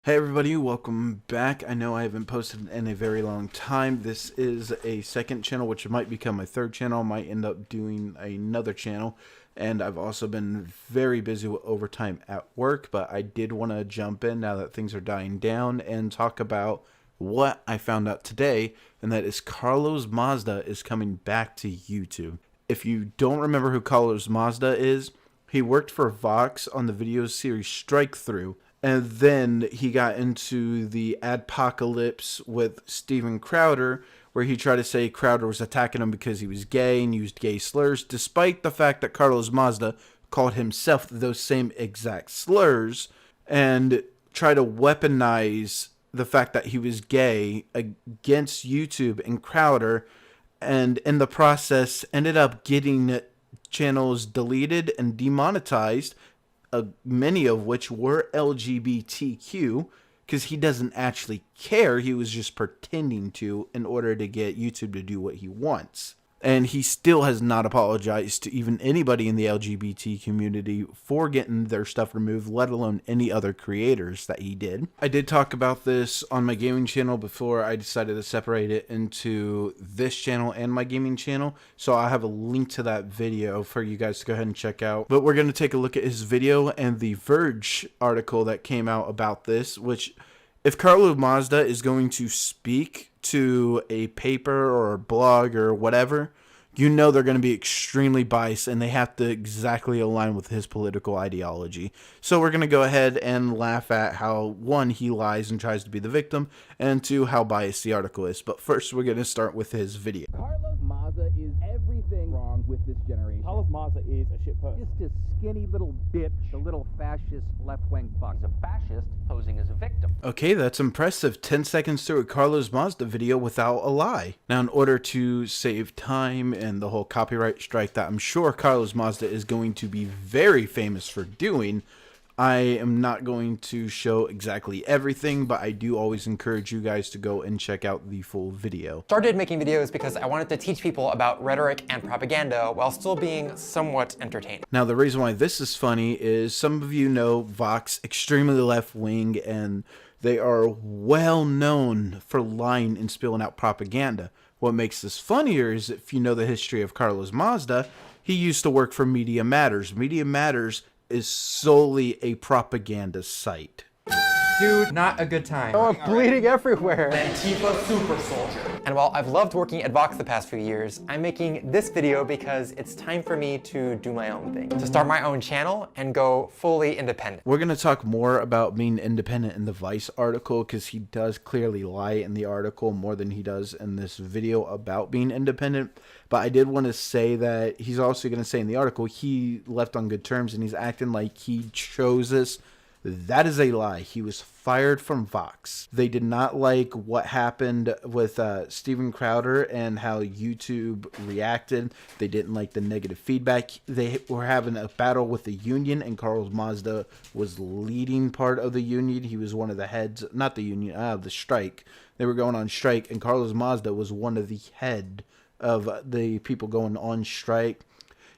Hey everybody, welcome back. I know I haven't posted in a very long time. This is a second channel, which might become my third channel. I might end up doing another channel. And I've also been very busy with overtime at work, but I did want to jump in now that things are dying down and talk about what I found out today, and that is Carlos Mazda is coming back to YouTube. If you don't remember who Carlos Mazda is, he worked for Vox on the video series Strikethrough. And then he got into the adpocalypse with Steven Crowder, where he tried to say Crowder was attacking him because he was gay and used gay slurs, despite the fact that Carlos Mazda called himself those same exact slurs, and tried to weaponize the fact that he was gay against YouTube and Crowder, and in the process ended up getting channels deleted and demonetized, many of which were LGBTQ, because he doesn't actually care. He was just pretending to in order to get YouTube to do what he wants. And he still has not apologized to even anybody in the LGBT community for getting their stuff removed, let alone any other creators that he did. I did talk about this on my gaming channel before I decided to separate it into this channel and my gaming channel. So I have a link to that video for you guys to go ahead and check out. But we're going to take a look at his video and the Verge article that came out about this, which, if Carlos Mazda is going to speak to a paper or a blog or whatever, you know they're going to be extremely biased and they have to exactly align with his political ideology. So we're going to go ahead and laugh at how, one, he lies and tries to be the victim, and two, how biased the article is. But first, we're going to start with his video. Carlos Maza is everything wrong with this generation. Carlos Maza is a shit person. Just a skinny little bitch, the little fascist left-wing fuck. He's a fascist posing as a victim. Okay, that's impressive. 10 seconds through a Carlos Mazda video without a lie. Now, in order to save time and the whole copyright strike that I'm sure Carlos Mazda is going to be very famous for doing, I am not going to show exactly everything, but I do always encourage you guys to go and check out the full video. Started making videos because I wanted to teach people about rhetoric and propaganda while still being somewhat entertaining. Now, the reason why this is funny is some of you know Vox, extremely left-wing, and they are well known for lying and spilling out propaganda. What makes this funnier is if you know the history of Carlos Mazda, he used to work for Media Matters. Media Matters is solely a propaganda site. Dude, not a good time. Oh, I'm bleeding everywhere. Antifa super soldier. And while I've loved working at Vox the past few years, I'm making this video because it's time for me to do my own thing. To start my own channel and go fully independent. We're going to talk more about being independent in the Vice article, because he does clearly lie in the article more than he does in this video about being independent. But I did want to say that he's also going to say in the article he left on good terms and he's acting like he chose this. That is a lie. He was fired from Vox. They did not like what happened with Steven Crowder and how YouTube reacted. They didn't like the negative feedback. They were having a battle with the union, and Carlos Mazda was leading part of the union. He was one of the heads, not the union, the strike. They were going on strike, and Carlos Mazda was one of the head of the people going on strike.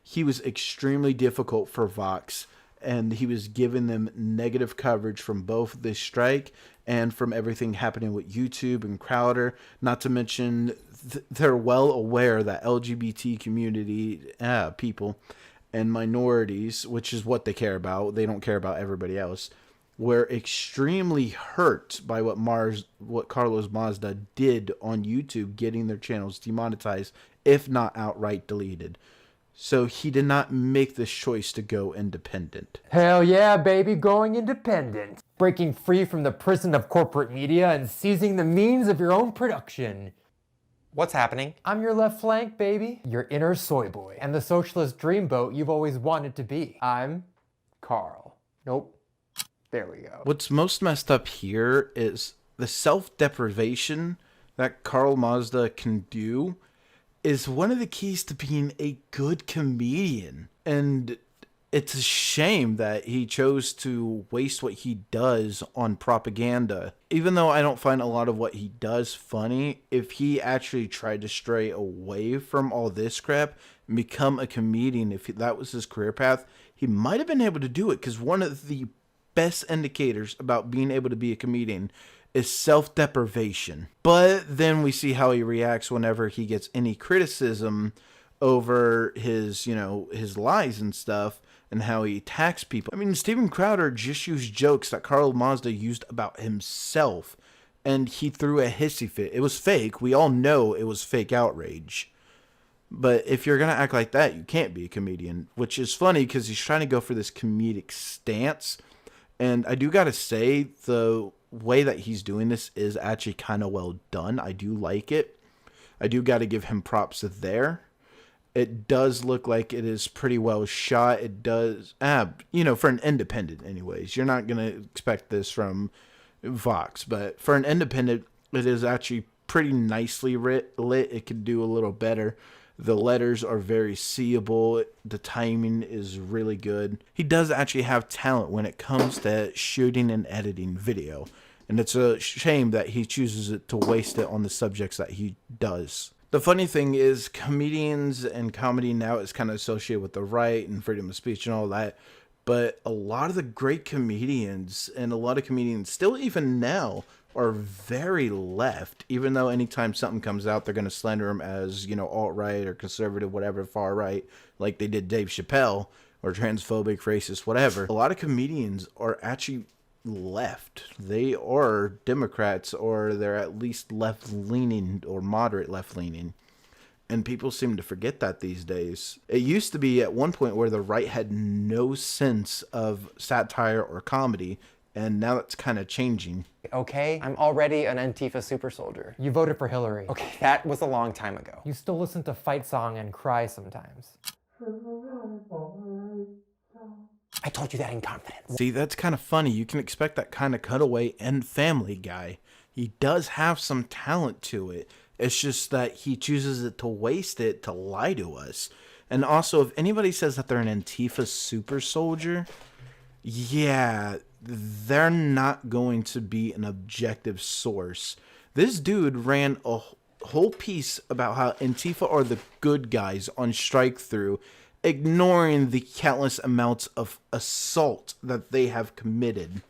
He was extremely difficult for Vox, and he was giving them negative coverage from both this strike and from everything happening with YouTube and Crowder. Not to mention, they're well aware that LGBT community people and minorities, which is what they care about, they don't care about everybody else, were extremely hurt by what Carlos Mazda did on YouTube, getting their channels demonetized, if not outright deleted. So he did not make this choice to go independent. Hell yeah, baby, going independent. Breaking free from the prison of corporate media and seizing the means of your own production. What's happening? I'm your left flank, baby. Your inner soy boy. And the socialist dreamboat you've always wanted to be. I'm Carl. Nope. There we go. What's most messed up here is the self-deprivation that Carl Mazda can do is one of the keys to being a good comedian. And it's a shame that he chose to waste what he does on propaganda. Even though I don't find a lot of what he does funny, if he actually tried to stray away from all this crap and become a comedian, if that was his career path, he might have been able to do it. Because one of the best indicators about being able to be a comedian is self-deprivation. But then we see how he reacts whenever he gets any criticism over his, his lies and stuff, and how he attacks people. I mean, Steven Crowder just used jokes that Carl Mazda used about himself, and he threw a hissy fit. It was fake. We all know it was fake outrage. But if you're going to act like that, you can't be a comedian, which is funny because he's trying to go for this comedic stance. And I do got to say, the way that he's doing this is actually kind of well done. I do like it. I do got to give him props there. It does look like it is pretty well shot. It does, for an independent anyways. You're not going to expect this from Vox, but for an independent, it is actually pretty nicely lit. It could do a little better. The letters are very seeable. The timing is really good. He does actually have talent when it comes to shooting and editing video. And it's a shame that he chooses to waste it on the subjects that he does. The funny thing is, comedians and comedy now is kind of associated with the right and freedom of speech and all that. But a lot of the great comedians and a lot of comedians still even now are very left, even though anytime something comes out, they're going to slander him as, alt-right or conservative, whatever, far right, like they did Dave Chappelle, or transphobic, racist, whatever. A lot of comedians are actually left. They are Democrats, or they're at least left-leaning or moderate left-leaning. And people seem to forget that these days. It used to be at one point where the right had no sense of satire or comedy, and now it's kind of changing. Okay, I'm already an Antifa super soldier. You voted for Hillary. Okay, that was a long time ago. You still listen to Fight Song and cry sometimes. I told you that in confidence. See, that's kind of funny. You can expect that kind of cutaway in Family Guy. He does have some talent to it. It's just that he chooses to waste it to lie to us. And also, if anybody says that they're an Antifa super soldier, yeah, they're not going to be an objective source. This dude ran a whole piece about how Antifa are the good guys on Strikethrough, ignoring the countless amounts of assault that they have committed.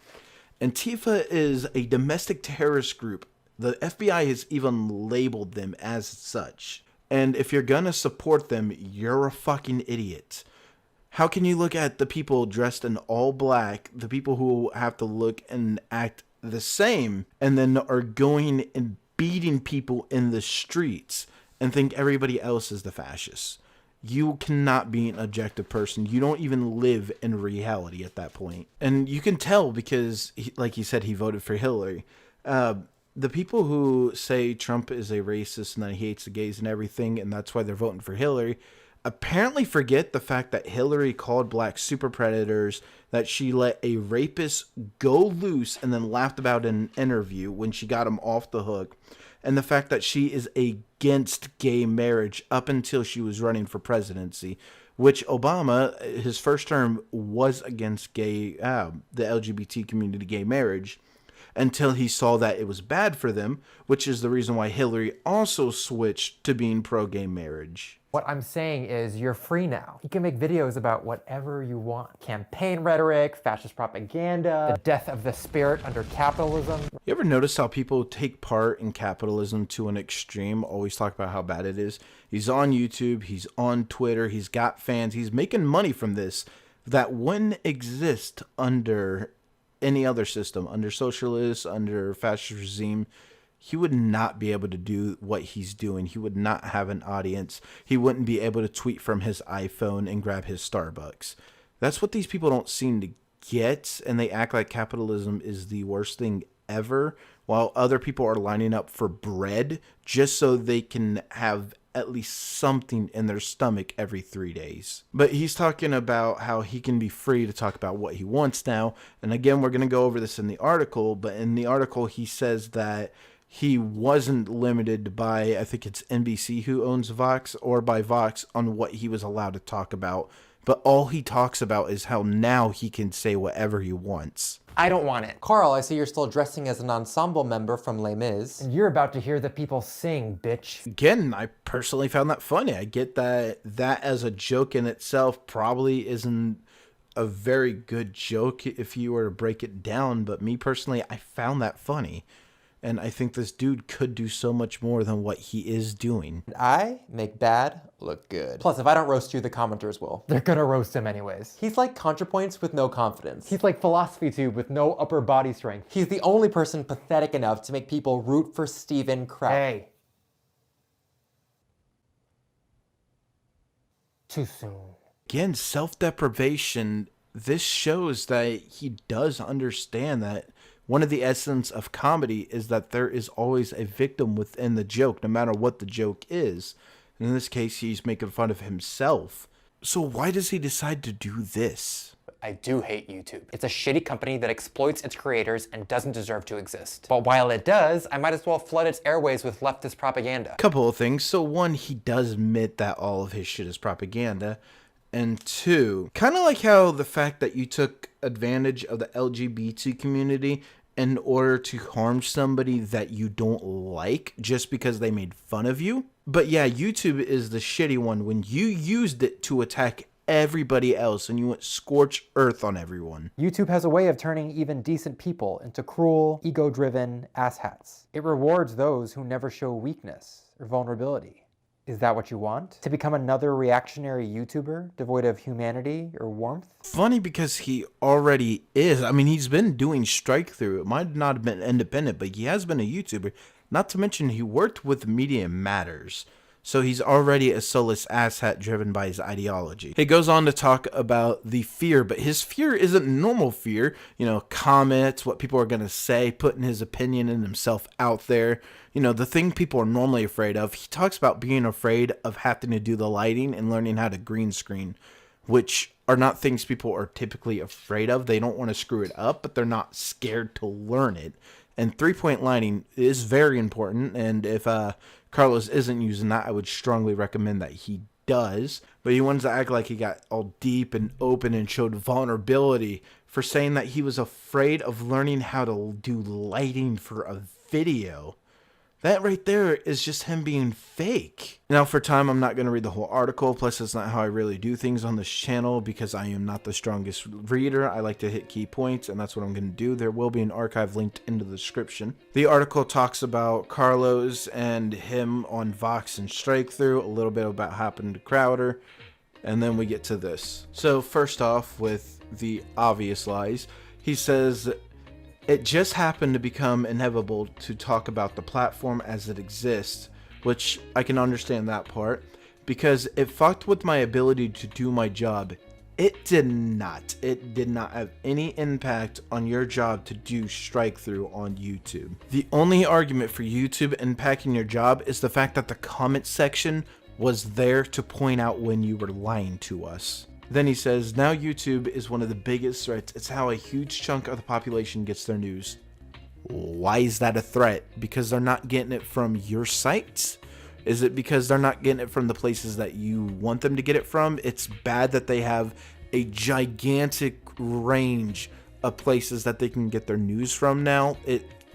Antifa is a domestic terrorist group. The FBI has even labeled them as such. And if you're gonna support them, you're a fucking idiot. How can you look at the people dressed in all black, the people who have to look and act the same, and then are going and beating people in the streets and think everybody else is the fascists? You cannot be an objective person. You don't even live in reality at that point. And you can tell because, like he said, he voted for Hillary. The people who say Trump is a racist and that he hates the gays and everything, and that's why they're voting for Hillary, apparently forget the fact that Hillary called blacks super predators, that she let a rapist go loose and then laughed about in an interview when she got him off the hook, and the fact that she is against gay marriage up until she was running for presidency, which Obama, his first term, was against the LGBT community, gay marriage, until he saw that it was bad for them, which is the reason why Hillary also switched to being pro-gay marriage. What I'm saying is you're free now. You can make videos about whatever you want. Campaign rhetoric, fascist propaganda, the death of the spirit under capitalism. You ever notice how people take part in capitalism to an extreme, always talk about how bad it is? He's on YouTube, he's on Twitter, he's got fans, he's making money from this that wouldn't exist under any other system, under socialist, under fascist regime. He would not be able to do what he's doing. He would not have an audience. He wouldn't be able to tweet from his iPhone and grab his Starbucks. That's what these people don't seem to get, and they act like capitalism is the worst thing ever, while other people are lining up for bread just so they can have at least something in their stomach every 3 days. But he's talking about how he can be free to talk about what he wants now. And again, we're going to go over this in the article, but in the article he says that he wasn't limited by, I think it's NBC who owns Vox, or by Vox on what he was allowed to talk about. But all he talks about is how now he can say whatever he wants. I don't want it. Carl, I see you're still dressing as an ensemble member from Les Mis. And you're about to hear the people sing, bitch. Again, I personally found that funny. I get that as a joke in itself probably isn't a very good joke if you were to break it down, but me personally, I found that funny. And I think this dude could do so much more than what he is doing. I make bad look good. Plus, if I don't roast you, the commenters will. They're gonna roast him anyways. He's like ContraPoints with no confidence. He's like Philosophy Tube with no upper body strength. He's the only person pathetic enough to make people root for Steven Kraut. Hey. Too soon. Again, self-deprivation. This shows that he does understand that one of the essence of comedy is that there is always a victim within the joke, no matter what the joke is. In this case, he's making fun of himself. So why does he decide to do this? I do hate YouTube. It's a shitty company that exploits its creators and doesn't deserve to exist. But while it does, I might as well flood its airways with leftist propaganda. Couple of things. So one, he does admit that all of his shit is propaganda. And two, kind of like how the fact that you took advantage of the LGBT community in order to harm somebody that you don't like just because they made fun of you. But yeah, YouTube is the shitty one when you used it to attack everybody else and you went scorch earth on everyone. YouTube has a way of turning even decent people into cruel, ego-driven asshats. It rewards those who never show weakness or vulnerability. Is that what you want? To become another reactionary YouTuber devoid of humanity or warmth? Funny because he already is. I mean, he's been doing Strikethrough. It might not have been independent, but he has been a YouTuber. Not to mention he worked with Media Matters. So he's already a soulless asshat driven by his ideology. He goes on to talk about the fear, but his fear isn't normal fear. You know, comments, what people are going to say, putting his opinion and himself out there. You know, the thing people are normally afraid of. He talks about being afraid of having to do the lighting and learning how to green screen, which are not things people are typically afraid of. They don't want to screw it up, but they're not scared to learn it. And 3-point lighting is very important, and if Carlos isn't using that, I would strongly recommend that he does. But he wants to act like he got all deep and open and showed vulnerability for saying that he was afraid of learning how to do lighting for a video. That right there is just him being fake. Now for time, I'm not going to read the whole article. Plus, that's not how I really do things on this channel because I am not the strongest reader. I like to hit key points, and that's what I'm going to do. There will be an archive linked in the description. The article talks about Carlos and him on Vox and Strikethrough, a little bit about what happened to Crowder, and then we get to this. So first off, with the obvious lies, he says it just happened to become inevitable to talk about the platform as it exists, which I can understand that part, because it fucked with my ability to do my job. It did not. It did not have any impact on your job to do Strikethrough on YouTube. The only argument for YouTube impacting your job is the fact that the comment section was there to point out when you were lying to us. Then he says, now YouTube is one of the biggest threats. It's how a huge chunk of the population gets their news. Why is that a threat? Because they're not getting it from your sites? Is it because they're not getting it from the places that you want them to get it from? It's bad that they have a gigantic range of places that they can get their news from now.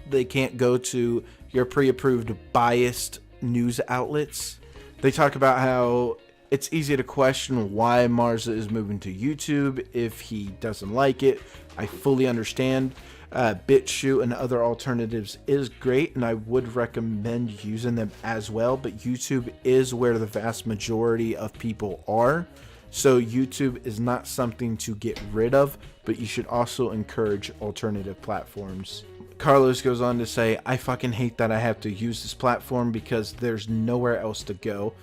They can't go to your pre-approved biased news outlets. They talk about how it's easy to question why Maza is moving to YouTube if he doesn't like it. I fully understand. BitChute and other alternatives is great, and I would recommend using them as well, but YouTube is where the vast majority of people are. So YouTube is not something to get rid of, but you should also encourage alternative platforms. Carlos goes on to say, I fucking hate that I have to use this platform because there's nowhere else to go.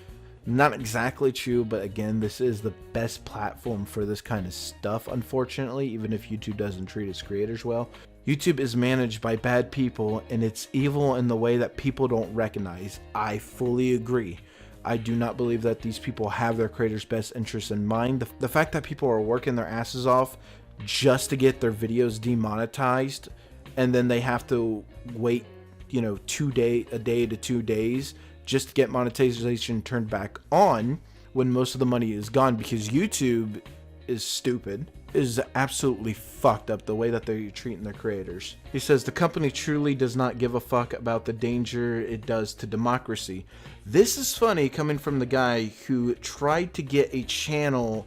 Not exactly true, but again, this is the best platform for this kind of stuff, unfortunately, even if YouTube doesn't treat its creators well. YouTube is managed by bad people, and it's evil in the way that people don't recognize. I fully agree. I do not believe that these people have their creators' best interests in mind. The fact that people are working their asses off just to get their videos demonetized, and then they have to wait, you know, a day to 2 days just to get monetization turned back on when most of the money is gone because YouTube is stupid, is absolutely fucked up the way that they're treating their creators. He says the company truly does not give a fuck about the danger it does to democracy. This is funny coming from the guy who tried to get a channel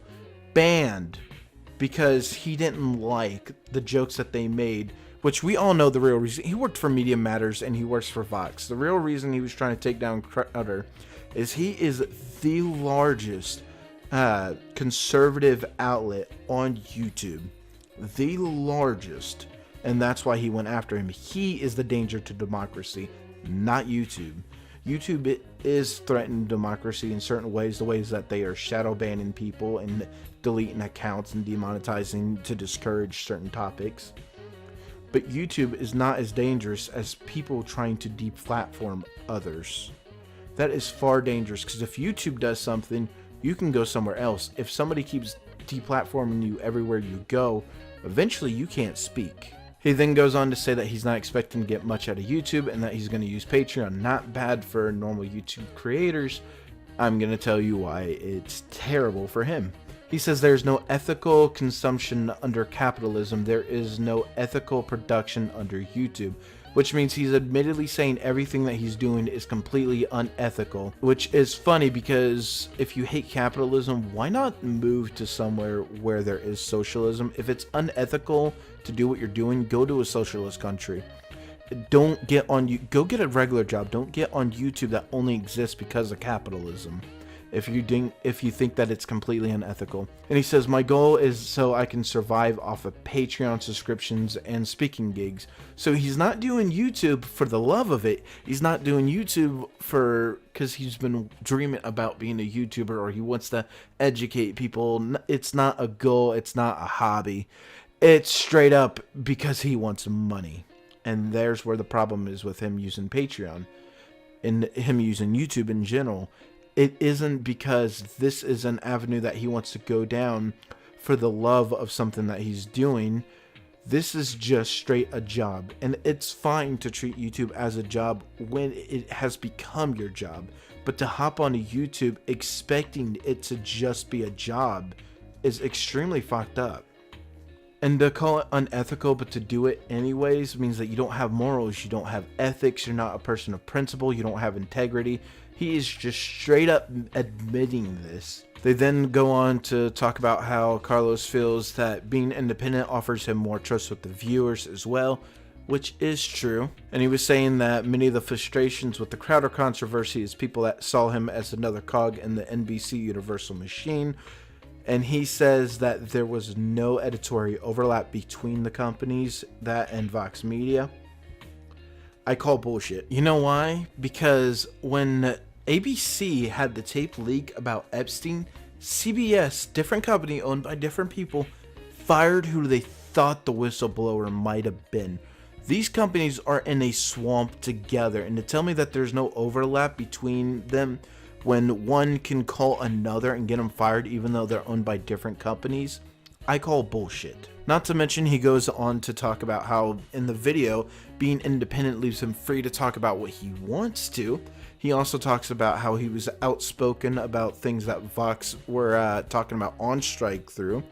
banned because he didn't like the jokes that they made, which we all know the real reason. He worked for Media Matters and he works for Vox. The real reason he was trying to take down Crowder is he is the largest conservative outlet on YouTube. The largest. And that's why he went after him. He is the danger to democracy, not YouTube. YouTube is threatening democracy in certain ways, the ways that they are shadow banning people and deleting accounts and demonetizing to discourage certain topics. But YouTube is not as dangerous as people trying to deplatform others. That is far dangerous, because if YouTube does something, you can go somewhere else. If somebody keeps deplatforming you everywhere you go, eventually you can't speak. He then goes on to say that he's not expecting to get much out of YouTube and that he's going to use Patreon. Not bad for normal YouTube creators. I'm going to tell you why it's terrible for him. He says there's no ethical consumption under capitalism. There is no ethical production under YouTube, which means he's admittedly saying everything that he's doing is completely unethical, which is funny because if you hate capitalism, why not move to somewhere where there is socialism? If it's unethical to do what you're doing, go to a socialist country. Don't get on you. Go get a regular job. Don't get on YouTube that only exists because of capitalism. If you think that it's completely unethical. And he says, my goal is so I can survive off of Patreon subscriptions and speaking gigs. So he's not doing YouTube for the love of it. He's not doing YouTube because he's been dreaming about being a YouTuber or he wants to educate people. It's not a goal. It's not a hobby. It's straight up because he wants money. And there's where the problem is with him using Patreon and him using YouTube in general. It isn't because this is an avenue that he wants to go down for the love of something that he's doing. This is just straight a job. And it's fine to treat YouTube as a job when it has become your job. But to hop onto YouTube expecting it to just be a job is extremely fucked up. And to call it unethical, but to do it anyways, means that you don't have morals, you don't have ethics, you're not a person of principle, you don't have integrity. He is just straight up admitting this. They then go on to talk about how Carlos feels that being independent offers him more trust with the viewers as well, which is true. And he was saying that many of the frustrations with the Crowder controversy is people that saw him as another cog in the NBC Universal machine. And he says that there was no editorial overlap between the companies, that and Vox Media. I call bullshit. You know why? Because when ABC had the tape leak about Epstein, CBS, different company owned by different people, fired who they thought the whistleblower might have been. These companies are in a swamp together, and to tell me that there's no overlap between them when one can call another and get them fired even though they're owned by different companies, I call bullshit. Not to mention he goes on to talk about how in the video being independent leaves him free to talk about what he wants to. He also talks about how he was outspoken about things that Vox were talking about on Strikethrough,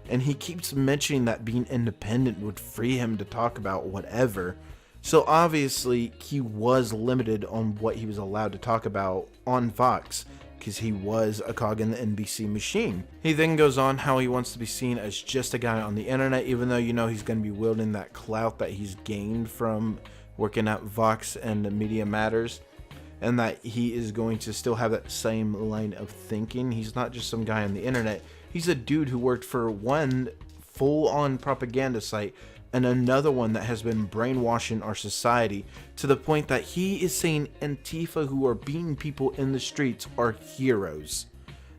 and he keeps mentioning that being independent would free him to talk about whatever. So obviously he was limited on what he was allowed to talk about on Vox because he was a cog in the NBC machine. He then goes on how he wants to be seen as just a guy on the internet, even though you know he's going to be wielding that clout that he's gained from working at Vox and Media Matters, and that he is going to still have that same line of thinking. He's not just some guy on the internet. He's a dude who worked for one full-on propaganda site and another one that has been brainwashing our society to the point that he is saying Antifa, who are beating people in the streets, are heroes.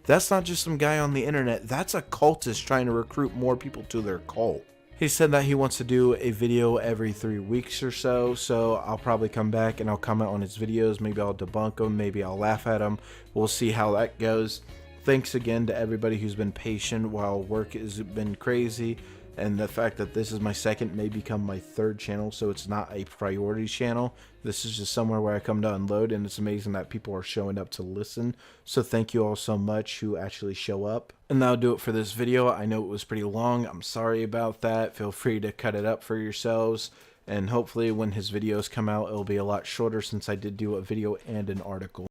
That's not just some guy on the internet. That's a cultist trying to recruit more people to their cult. He said that he wants to do a video every 3 weeks or so, so I'll probably come back and I'll comment on his videos. Maybe I'll debunk them, maybe I'll laugh at them. We'll see how that goes. Thanks again to everybody who's been patient while work has been crazy. And the fact that this is my second may become my third channel, so it's not a priority channel. This is just somewhere where I come to unload, and it's amazing that people are showing up to listen. So thank you all so much who actually show up. And that'll do it for this video. I know it was pretty long. I'm sorry about that. Feel free to cut it up for yourselves. And hopefully when his videos come out, it'll be a lot shorter since I did do a video and an article.